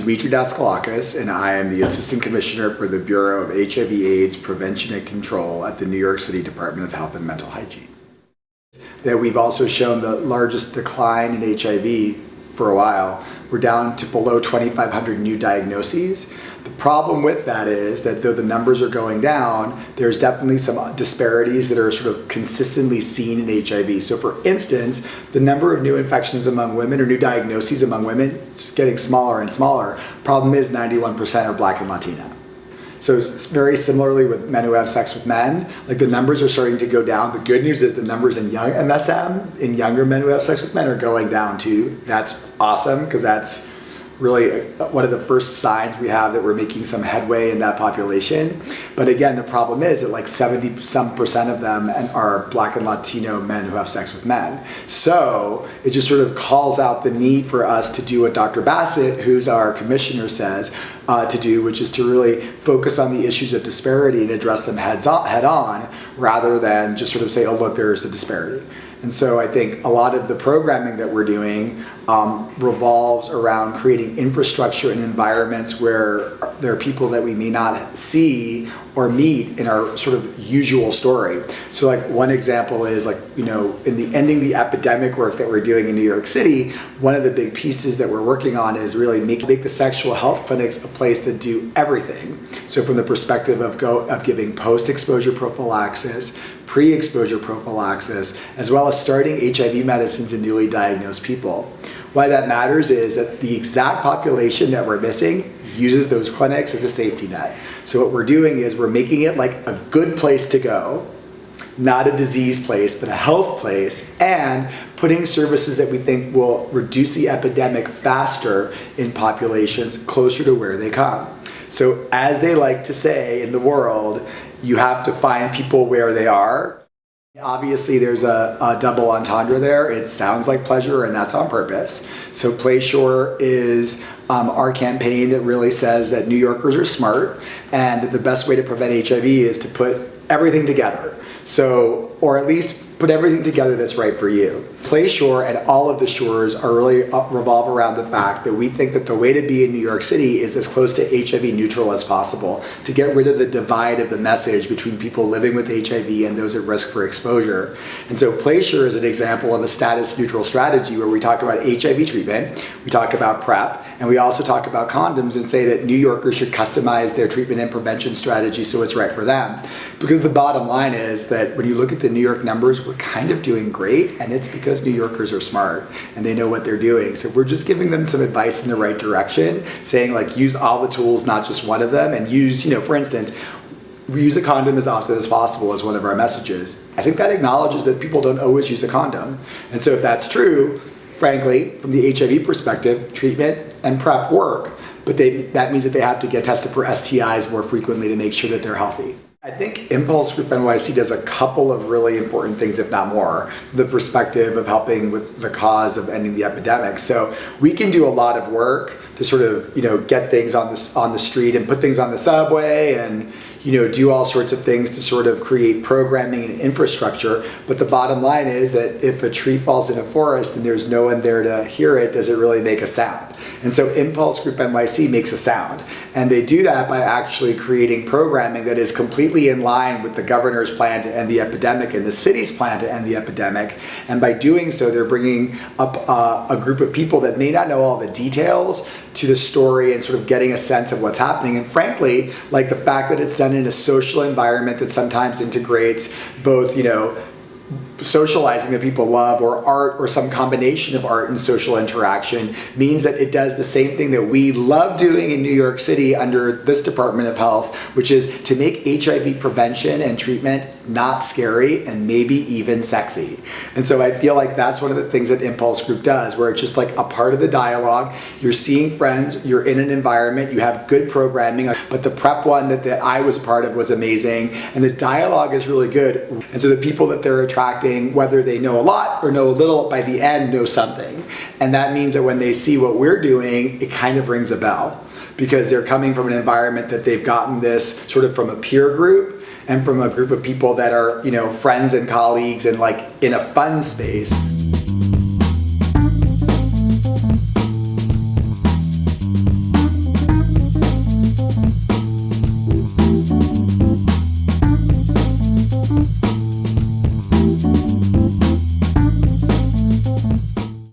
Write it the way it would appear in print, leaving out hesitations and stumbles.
Demetre Daskalakis, and I am the Assistant Commissioner for the Bureau of HIV/AIDS Prevention and Control at the New York City Department of Health and Mental Hygiene. That we've also shown the largest decline in HIV for a while. We're down to below 2,500 new diagnoses. The problem with that is that though the numbers are going down, there's definitely some disparities that are sort of consistently seen in HIV. So for instance, the number of new infections among women or new diagnoses among women is getting smaller and smaller. Problem is 91% are Black and Latino. So it's very similarly with men who have sex with men, like the numbers are starting to go down. The good news is the numbers in young MSM, in younger men who have sex with men, are going down too. That's awesome, because that's really one of the first signs we have that we're making some headway in that population. But again, the problem is that like 70% of them are Black and Latino men who have sex with men. So it just sort of calls out the need for us to do what Dr. Bassett, who's our commissioner, says to do, which is to really focus on the issues of disparity and address them head on, rather than just sort of say, oh look, there's a disparity. And so I think a lot of the programming that we're doing revolves around creating infrastructure and environments where there are people that we may not see or meet in our sort of usual story. So like one example is like, you know, in the ending the epidemic work that we're doing in New York City, one of the big pieces that we're working on is really make the sexual health clinics a place that do everything. So from the perspective of giving post-exposure prophylaxis, pre-exposure prophylaxis, as well as starting HIV medicines in newly diagnosed people. Why that matters is that the exact population that we're missing uses those clinics as a safety net. So what we're doing is we're making it like a good place to go, not a disease place, but a health place, and putting services that we think will reduce the epidemic faster in populations closer to where they come. So as they like to say in the world, you have to find people where they are. Obviously, there's a double entendre there. It sounds like pleasure, and that's on purpose. So Play Sure is our campaign that really says that New Yorkers are smart, and that the best way to prevent HIV is to put everything together. So, or at least put everything together that's right for you. Play Sure and all of the Shores are really revolve around the fact that we think that the way to be in New York City is as close to HIV neutral as possible, to get rid of the divide of the message between people living with HIV and those at risk for exposure. And so Play Sure is an example of a status neutral strategy where we talk about HIV treatment, we talk about PrEP, and we also talk about condoms and say that New Yorkers should customize their treatment and prevention strategy so it's right for them. Because the bottom line is that when you look at the New York numbers, we're kind of doing great, and it's because New Yorkers are smart and they know what they're doing. So we're just giving them some advice in the right direction, saying like use all the tools, not just one of them, and use, you know, for instance, we use a condom as often as possible as one of our messages. I think that acknowledges that people don't always use a condom. And so if that's true, frankly, from the HIV perspective, treatment and PrEP work, but that means that they have to get tested for STIs more frequently to make sure that they're healthy. I think Impulse Group NYC does a couple of really important things, if not more, from the perspective of helping with the cause of ending the epidemic. So we can do a lot of work to sort of, you know, get things on the street and put things on the subway and, you know, do all sorts of things to sort of create programming and infrastructure. But the bottom line is that if a tree falls in a forest and there's no one there to hear it, does it really make a sound? And so Impulse Group NYC makes a sound. And they do that by actually creating programming that is completely in line with the governor's plan to end the epidemic and the city's plan to end the epidemic. And by doing so, they're bringing up a group of people that may not know all the details to the story and sort of getting a sense of what's happening. And frankly, like the fact that it's done in a social environment that sometimes integrates both, you know, socializing that people love, or art, or some combination of art and social interaction, means that it does the same thing that we love doing in New York City under this Department of Health, which is to make HIV prevention and treatment not scary and maybe even sexy. And so I feel like that's one of the things that Impulse Group does, where it's just like a part of the dialogue. You're seeing friends, you're in an environment, you have good programming, but the PrEP one that I was a part of was amazing, and the dialogue is really good. And so the people that they're attracting, whether they know a lot or know a little, by the end know something. And that means that when they see what we're doing, it kind of rings a bell, because they're coming from an environment that they've gotten this sort of from a peer group and from a group of people that are, you know, friends and colleagues and like in a fun space.